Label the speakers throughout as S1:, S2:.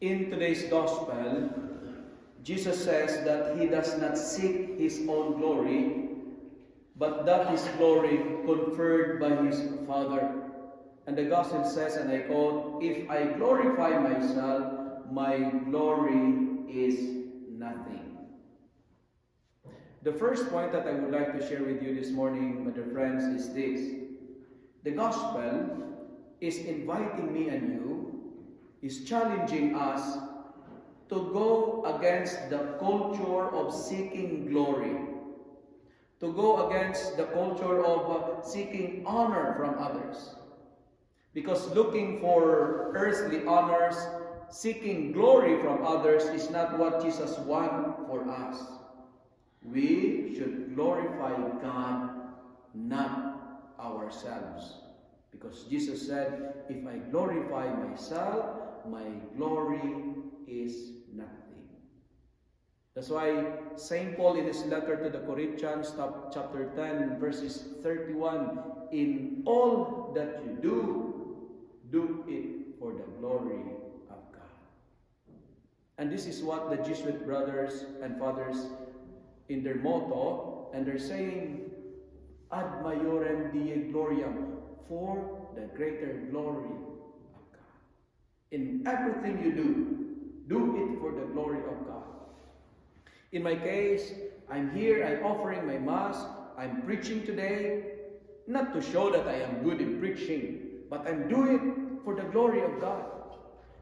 S1: In today's gospel, Jesus says that he does not seek his own glory, but that his glory conferred by his Father. And the gospel says, and I quote, "If I glorify myself, my glory is nothing." The first point that I would like to share with you this morning, my dear friends, is this. The gospel is inviting me and you, is challenging us to go against the culture of seeking glory, to go against the culture of seeking honor from others. Because looking for earthly honors, seeking glory from others is not what Jesus wants for us. We should glorify God, not ourselves. Because Jesus said, "If I glorify myself, my glory is nothing." That's why St. Paul in his letter to the Corinthians, chapter 10, verses 31, "In all that you do it for the glory of God." And this is what the Jesuit brothers and fathers in their motto, and they're saying, "Ad maiorem Dei gloriam," for the greater glory of God. In everything you do it for the glory of God. In my case, I'm here, I'm offering my Mass, I'm preaching today, not to show that I am good in preaching, but I'm doing it for the glory of God.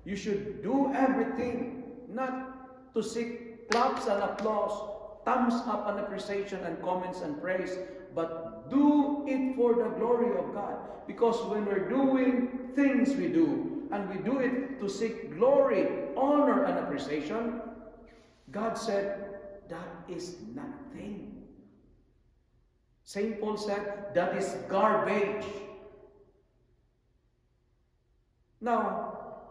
S1: You should do everything, not to seek claps and applause, thumbs up and appreciation and comments and praise, but do it for the glory of God. Because when we're doing things we do, and we do it to seek glory, honor, and appreciation, God said, that is nothing. St. Paul said, that is garbage. Now,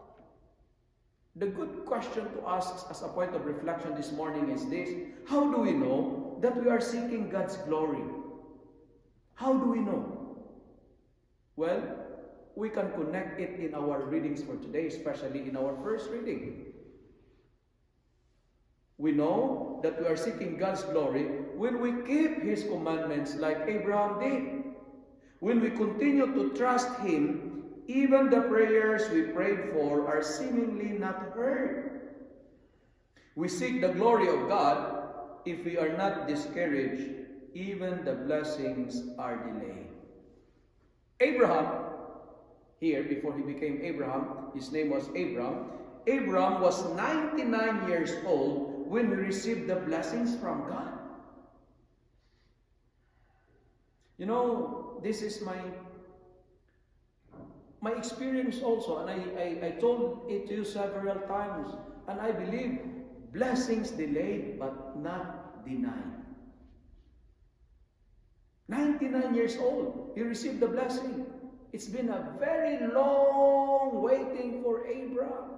S1: the good question to ask as a point of reflection this morning is this: how do we know that we are seeking God's glory? How do we know? Well, we can connect it in our readings for today, especially in our first reading. We know that we are seeking God's glory when we keep His commandments like Abraham did. When we continue to trust Him, even the prayers we prayed for are seemingly not heard. We seek the glory of God if we are not discouraged, even the blessings are delayed. Abraham, here before he became Abraham, his name was Abram. Abram was 99 years old when he received the blessings from God. You know, this is my experience also, and I told it to you several times, and I believe blessings delayed but not denied. 99 years old, he received the blessing. It's been a very long waiting for Abraham.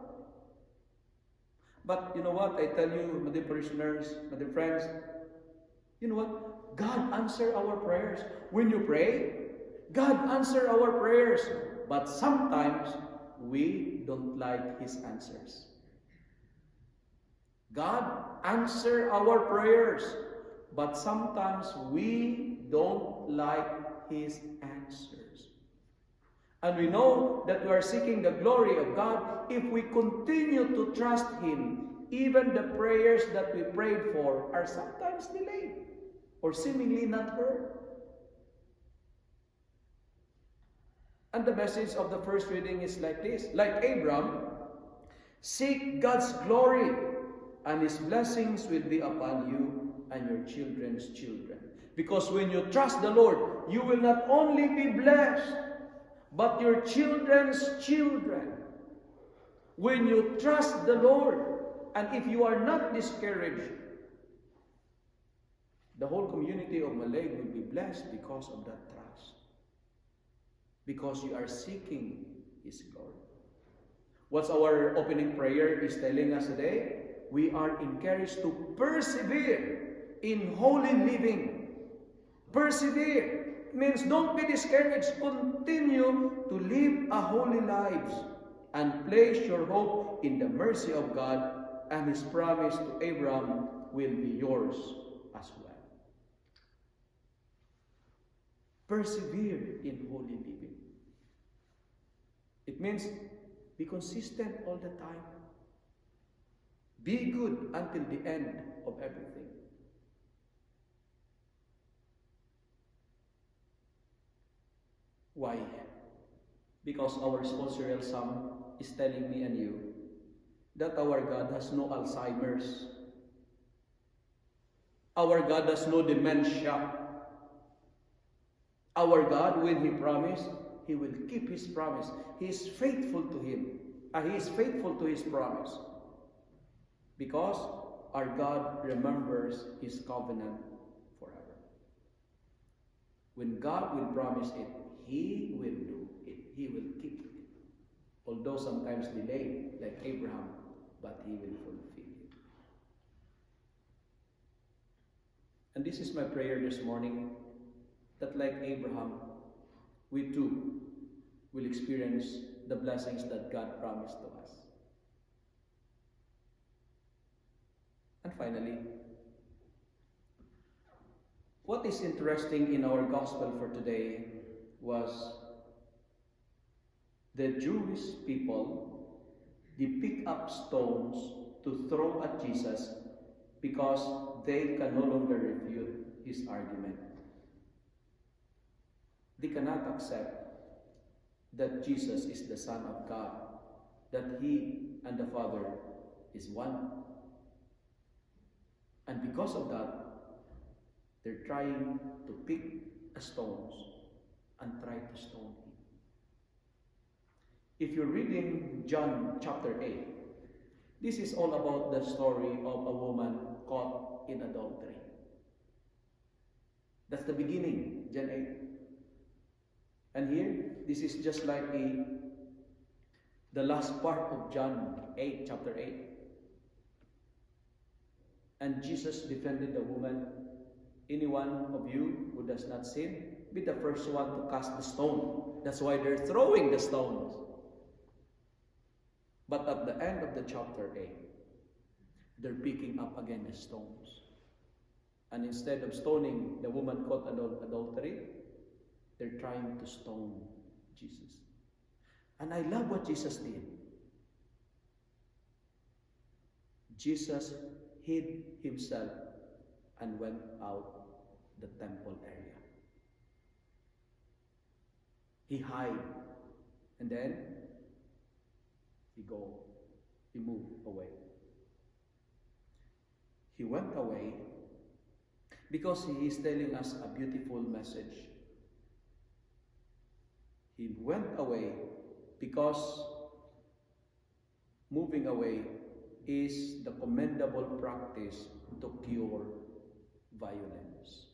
S1: But you know what? I tell you, my dear parishioners, my dear friends, you know what? God answers our prayers. When you pray, God answers our prayers. But sometimes we don't like His answers. God answers our prayers, but sometimes we don't like His answers. And we know that we are seeking the glory of God if we continue to trust Him. Even the prayers that we prayed for are sometimes delayed or seemingly not heard. And the message of the first reading is like this: like Abram, seek God's glory, and His blessings will be upon you and your children's children. Because when you trust the Lord, you will not only be blessed, but your children's children. When you trust the Lord, and if you are not discouraged, the whole community of Malig will be blessed because of that trust. Because you are seeking His glory. What's our opening prayer is telling us today? We are encouraged to persevere in holy living. Persevere means don't be discouraged. Continue to live a holy lives. and place your hope in the mercy of God, and His promise to Abraham will be yours as well. Persevere in holy living. It means be consistent all the time. Be good until the end of everything. Why? Because our responsorial psalm is telling me and you that our God has no Alzheimer's. Our God has no dementia. Our God, when He promised, He will keep His promise. He is faithful to Him. He is faithful to His promise. Because our God remembers His covenant forever. When God will promise it, He will do it. He will keep it. Although sometimes delayed, like Abraham, but He will fulfill it. And this is my prayer this morning, that like Abraham, we too will experience the blessings that God promised to us. And finally, what is interesting in our gospel for today was the Jewish people, they pick up stones to throw at Jesus because they can no longer refute His argument. They cannot accept that Jesus is the Son of God, that He and the Father is one. And because of that, they're trying to pick stones and try to stone Him. If you're reading John chapter 8, this is all about the story of a woman caught in adultery. That's the beginning, John 8. And here, this is just like the last part of John 8, chapter 8. And Jesus defended the woman. Anyone of you who does not sin, be the first one to cast the stone. That's why they're throwing the stones. But at the end of the chapter 8, they're picking up again the stones. And instead of stoning the woman caught in adultery, they're trying to stone Jesus. And I love what Jesus did. Jesus hid Himself and went out the temple area. He hid, and then He moved away. He went away because He is telling us a beautiful message. He went away because moving away is the commendable practice to cure violence.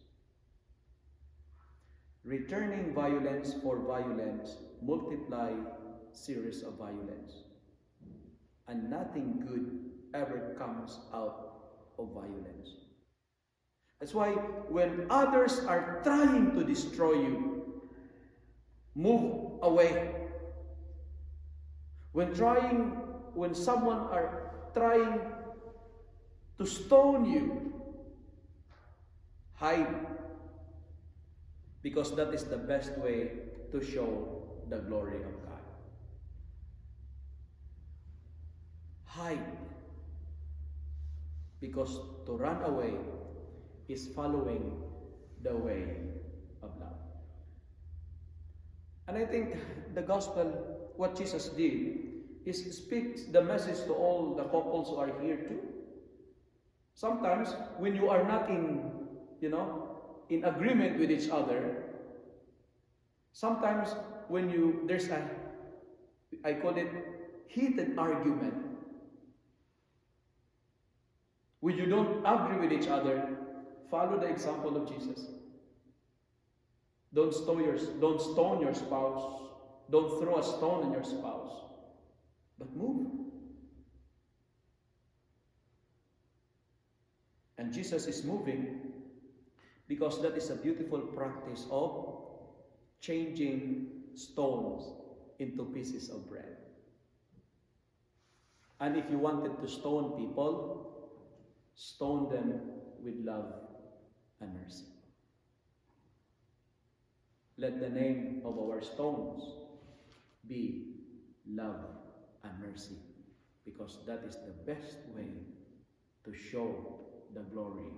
S1: Returning violence for violence multiply series of violence. And nothing good ever comes out of violence. That's why when others are trying to destroy you, move away. When someone are trying to stone you, hide. Because that is the best way to show the glory of God. Hide. Because to run away is following the way of love. And I think the gospel, what Jesus did, is speaks the message to all the couples who are here too. Sometimes when you are not in agreement with each other, sometimes when there's I call it heated argument. When you don't agree with each other, follow the example of Jesus. Don't stone your spouse. Don't throw a stone on your spouse. But move. And Jesus is moving because that is a beautiful practice of changing stones into pieces of bread. And if you wanted to stone people, stone them with love and mercy. Let the name of our stones be love and mercy, because that is the best way to show the glory